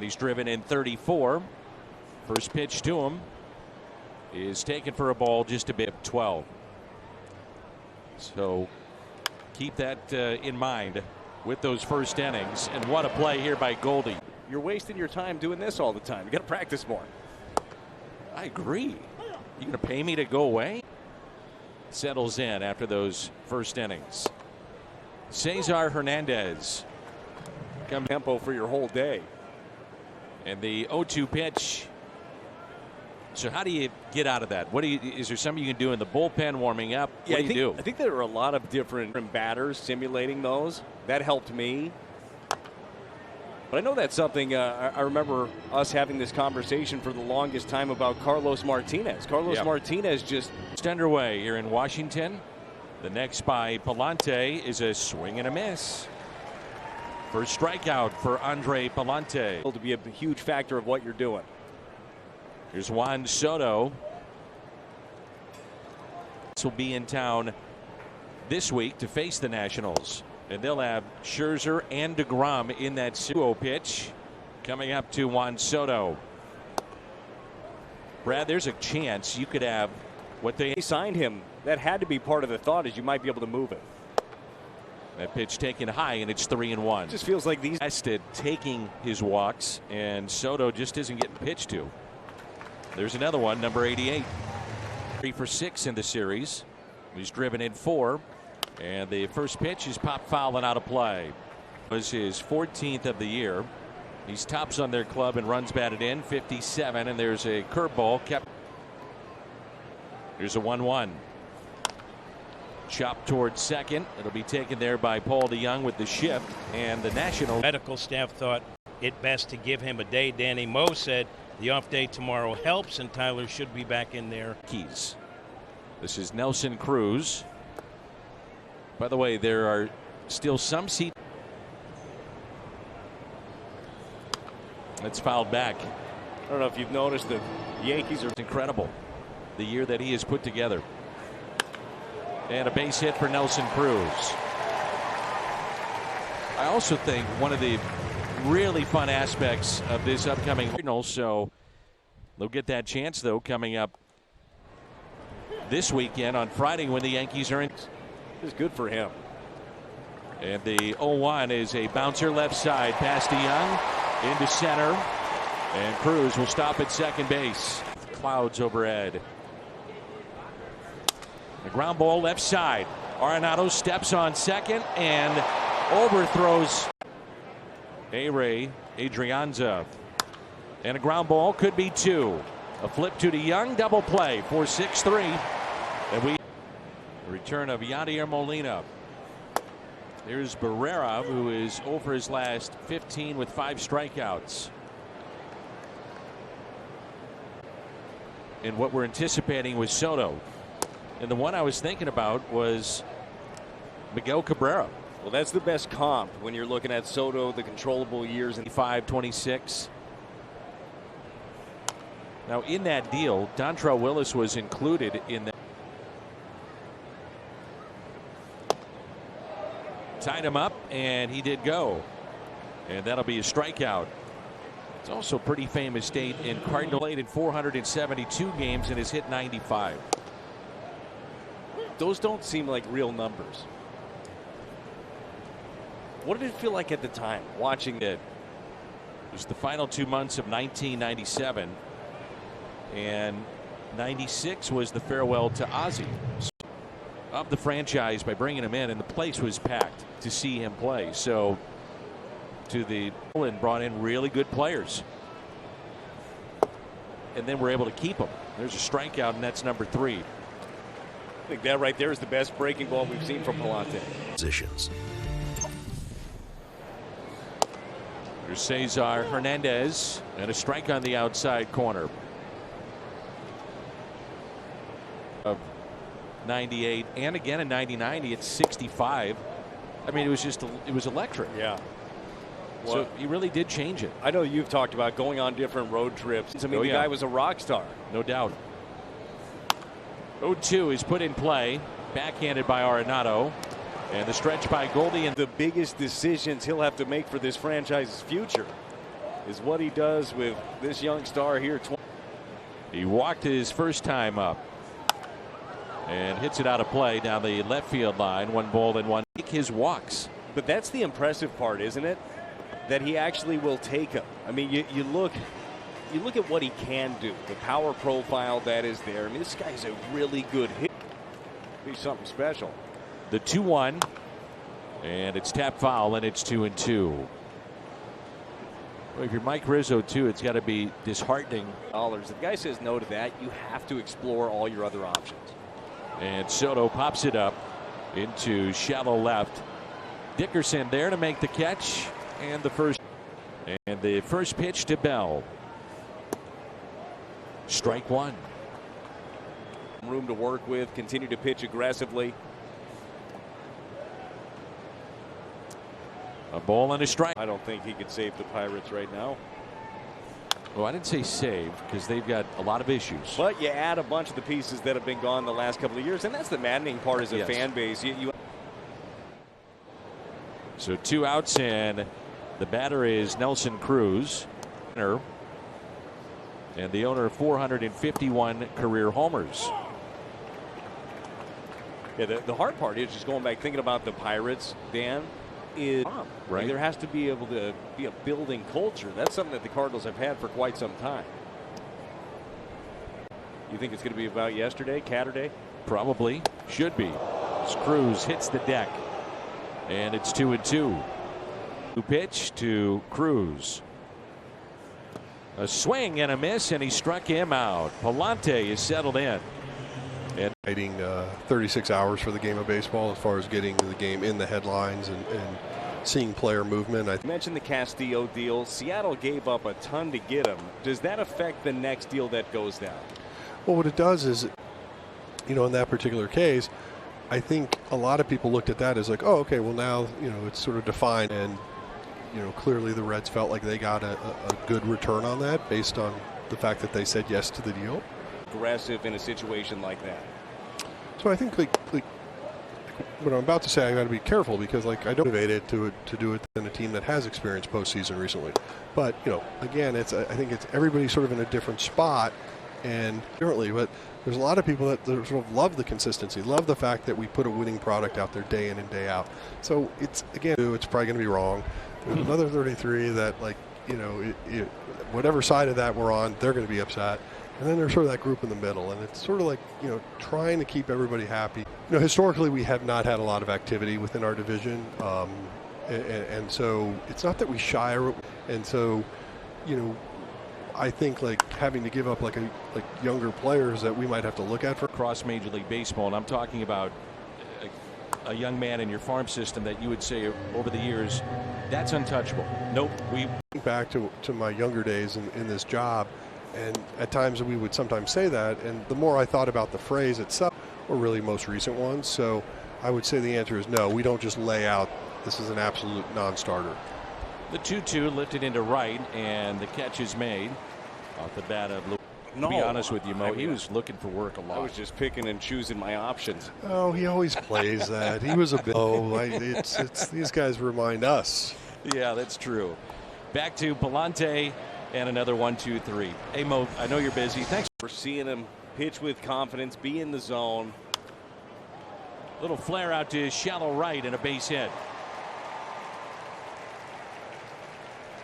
And he's driven in 34. First pitch to him is taken for a ball just a bit, 12. So keep that in mind with those first innings. And what a play here by Goldie. You're wasting your time doing this all the time. You got to practice more. I agree. You going to pay me to go away? Settles in after those first innings. Cesar Hernandez. Come tempo for your whole day. And the 0-2 pitch. So how do you get out of that? Is there something you can do in the bullpen warming up? What do you do? I think there are a lot of different batters simulating those. That helped me. But I know that's something I remember us having this conversation for the longest time about Carlos Martinez. Martinez just underway here in Washington. The next by Pallante is a swing and a miss. First strikeout for Andre Pallante. To be a huge factor of what you're doing. Here's Juan Soto. This will be in town this week to face the Nationals. And they'll have Scherzer and DeGrom in that 2-0 pitch. Coming up to Juan Soto. Brad, there's a chance you could have what they signed him. That had to be part of the thought, is you might be able to move it. That pitch taken high, and it's 3-1. Just feels like these tested taking his walks, and Soto just isn't getting pitched to. There's another one, number 88. 3 for 6 in the series. He's driven in 4. And the first pitch is popped foul and out of play. It was his 14th of the year. He's tops on their club and runs batted in, 57. And there's a curveball kept. Here's a 1-1. Chop towards second. It'll be taken there by Paul DeYoung with the shift. And the National medical staff thought it best to give him a day. Danny Moe said the off day tomorrow helps, and Tyler should be back in there. Keys. This is Nelson Cruz. By the way, there are still some seats. It's fouled back. I don't know if you've noticed the Yankees are incredible. The year that he has put together. And a base hit for Nelson Cruz. I also think one of the really fun aspects of this upcoming final, so they'll get that chance though coming up this weekend on Friday when the Yankees are in. Is good for him. And the 0-1 is a bouncer left side past DeYoung into center, and Cruz will stop at second base. Clouds overhead. The ground ball left side. Arenado steps on second and overthrows A-Ray Adrianza. And a ground ball could be 2. A flip to DeYoung, double play for 6-3. And we the return of Yadier Molina. Here's Barrera, who is over his last 15 with 5 strikeouts. And what we're anticipating with Soto. And the one I was thinking about was Miguel Cabrera. Well, that's the best comp when you're looking at Soto, the controllable years in 5-26. Now in that deal, Dontrell Willis was included in that. Tied him up, and he did go. And that'll be a strikeout. It's also a pretty famous state in Cardinal. Played in 472 games and has hit 95. Those don't seem like real numbers. What did it feel like at the time watching it? It was the final 2 months of 1997, and 96 was the farewell to Ozzie of the franchise by bringing him in, and the place was packed to see him play. So and brought in really good players, and then we're able to keep them. There's a strikeout, and that's number 3. I think that right there is the best breaking ball we've seen from Pallante. Positions. Here's Cesar Hernandez, and a strike on the outside corner. Of 98, and again in 99, he hit 65. I mean, it was electric. Yeah. Well, so he really did change it. I know you've talked about going on different road trips. I mean, the guy was a rock star. No doubt. 0-2 is put in play, backhanded by Arenado, and the stretch by Goldie. And the biggest decisions he'll have to make for this franchise's future. is what he does with this young star here. He walked his first time up and hits it out of play down the left field line. 1 ball and 1. His walks. But that's the impressive part, isn't it? That he actually will take him. I mean, you look at what he can do, the power profile that is there. I mean, this guy's a really good hit. Be something special. The 2-1, and it's tapped foul, and it's 2-2. Well, if you're Mike Rizzo too, it's got to be disheartening. If the guy says no to that, you have to explore all your other options. And Soto pops it up into shallow left. Dickerson there to make the catch, and the first pitch to Bell. Strike 1. Room to work with. Continue to pitch aggressively. A ball and a strike. I don't think he could save the Pirates right now. Well, I didn't say save because they've got a lot of issues. But you add a bunch of the pieces that have been gone the last couple of years, and that's the maddening part as a fan base. So 2 outs, and the batter is Nelson Cruz. And the owner of 451 career homers. Yeah, the hard part is just going back thinking about the Pirates, Dan, is right. There has to be able to be a building culture. That's something that the Cardinals have had for quite some time. You think it's going to be about yesterday, Catterday? Probably. Should be. As Cruz hits the deck. And it's 2-2. Pitch to Cruz. A swing and a miss, and he struck him out. Pallante is settled in. Waiting 36 hours for the game of baseball as far as getting the game in the headlines and seeing player movement. I mentioned the Castillo deal. Seattle gave up a ton to get him. Does that affect the next deal that goes down? Well, what it does is, you know, in that particular case, I think a lot of people looked at that as like, oh, okay, well now, you know, it's sort of defined, and you know, clearly the Reds felt like they got a good return on that based on the fact that they said yes to the deal. Aggressive in a situation like that. So I think like what I'm about to say, I got to be careful because like I don't motivated to do it in a team that has experienced postseason recently. But you know, again, I think it's everybody sort of in a different spot and differently. But there's a lot of people that sort of love the consistency, love the fact that we put a winning product out there day in and day out. So it's probably going to be wrong. There's another 33 that, like, you know, whatever side of that we're on, they're going to be upset. And then there's sort of that group in the middle, and it's sort of like, you know, trying to keep everybody happy. You know, historically we have not had a lot of activity within our division, and so it's not that we shy, and so, you know, I think like having to give up like younger players that we might have to look at for across Major League Baseball, and I'm talking about a young man in your farm system that you would say over the years, that's untouchable. Nope. We back to my younger days in this job, and at times we would sometimes say that, and the more I thought about the phrase itself, or really most recent ones, so I would say the answer is no. We don't just lay out this is an absolute non-starter. The 2-2 lifted into right, and the catch is made off the bat of Lou. To be honest with you, Mo, he was looking for work a lot. I was just picking and choosing my options. Oh, he always plays that. He was a bit. Oh, it's these guys remind us. Yeah, that's true. Back to Pallante and another 1-2-3. Hey, Mo, I know you're busy. Thanks for seeing him pitch with confidence, be in the zone. Little flare out to shallow right and a base hit.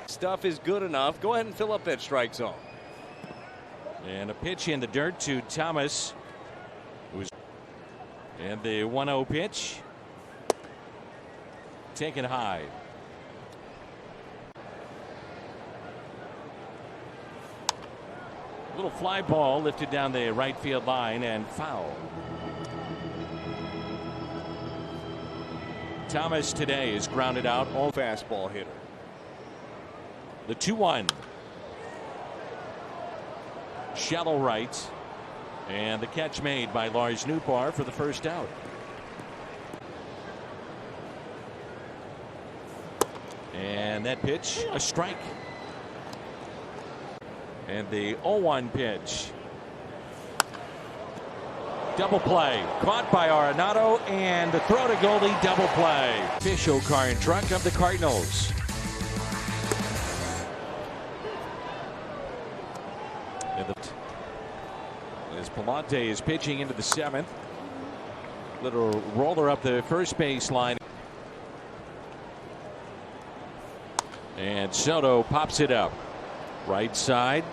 Stuff is good enough. Go ahead and fill up that strike zone. And a pitch in the dirt to Thomas. And the 1-0 pitch. Taken high. A little fly ball lifted down the right field line and foul. Thomas today is grounded out. All fastball hitter. The 2-1. Shallow right, and the catch made by Lars Nootbaar for the first out. And that pitch, a strike. And the 0-1 pitch. Double play, caught by Arenado, and the throw to Goldie, double play. Official car and truck of the Cardinals. As Pallante is pitching into the 7th. Little roller up the first base line. And Soto pops it up. Right side.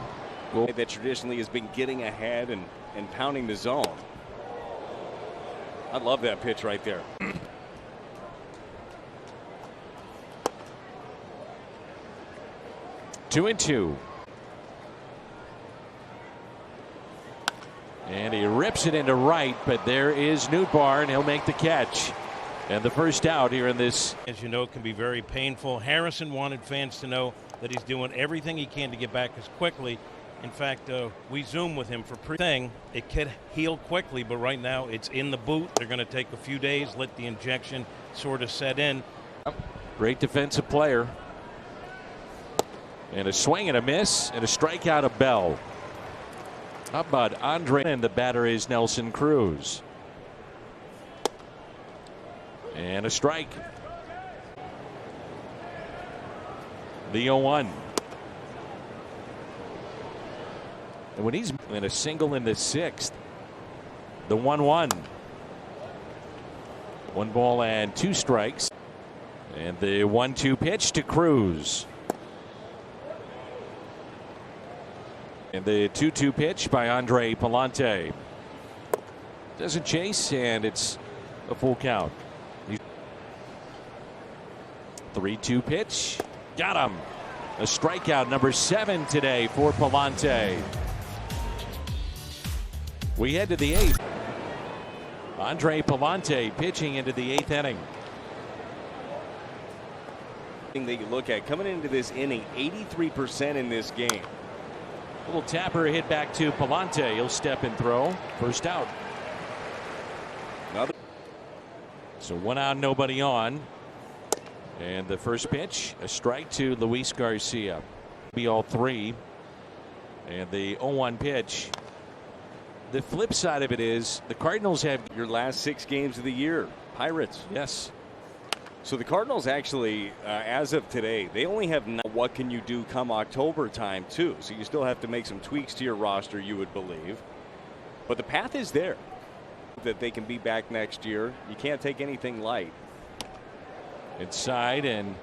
That traditionally has been getting ahead and pounding the zone. I love that pitch right there. 2-2. And he rips it into right, but there is Nootbaar, and he'll make the catch. And the first out here in this. As you know, it can be very painful. Harrison wanted fans to know that he's doing everything he can to get back as quickly. In fact, we Zoom with him for pre-thing. It could heal quickly, but right now it's in the boot. They're going to take a few days, let the injection sort of set in. Great defensive player. And a swing and a miss and a strikeout of Bell. How about Andre? And the batter is Nelson Cruz. And a strike. The 0-1. And when he's in a single in the 6th, the 1-1. 1 ball and 2 strikes. And the 1-2 pitch to Cruz. And the 2-2 pitch by Andre Pallante. Doesn't chase, and it's a full count. 3-2 pitch. Got him. A strikeout, number 7 today for Pallante. We head to the 8th. Andre Pallante pitching into the 8th inning. Thing that you look at coming into this inning, 83% in this game. Little tapper hit back to Pallante. He'll step and throw. First out. So 1 out, nobody on. And the first pitch, a strike to Luis Garcia. Be all 3. And the 0-1 pitch. The flip side of it is the Cardinals have your last 6 games of the year. Pirates. Yes. So the Cardinals actually, as of today, they only have what can you do come October time too. So you still have to make some tweaks to your roster, you would believe. But the path is there that they can be back next year. You can't take anything light. Inside and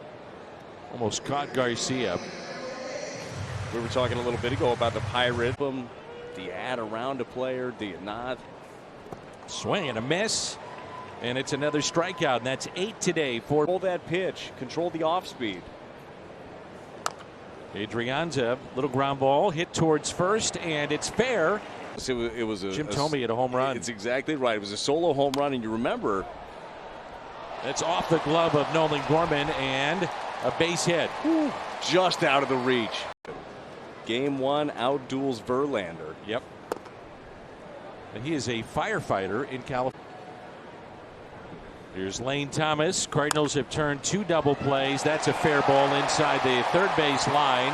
almost caught Garcia. We were talking a little bit ago about the Pirates. Do you add around a player? Do you not? Swing and a miss. And it's another strikeout, and that's 8 today for. Control that pitch. Control the off speed. Adrianza, little ground ball hit towards first, and it's fair. It was a Jim Thome at a home run. It's exactly right. It was a solo home run, and you remember. That's off the glove of Nolan Gorman and a base hit. Whew, just out of the reach. Game 1 outduels Verlander. Yep. And he is a firefighter in California. Here's Lane Thomas. Cardinals have turned 2 double plays. That's a fair ball inside the third base line.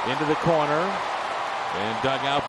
Into the corner and dug out.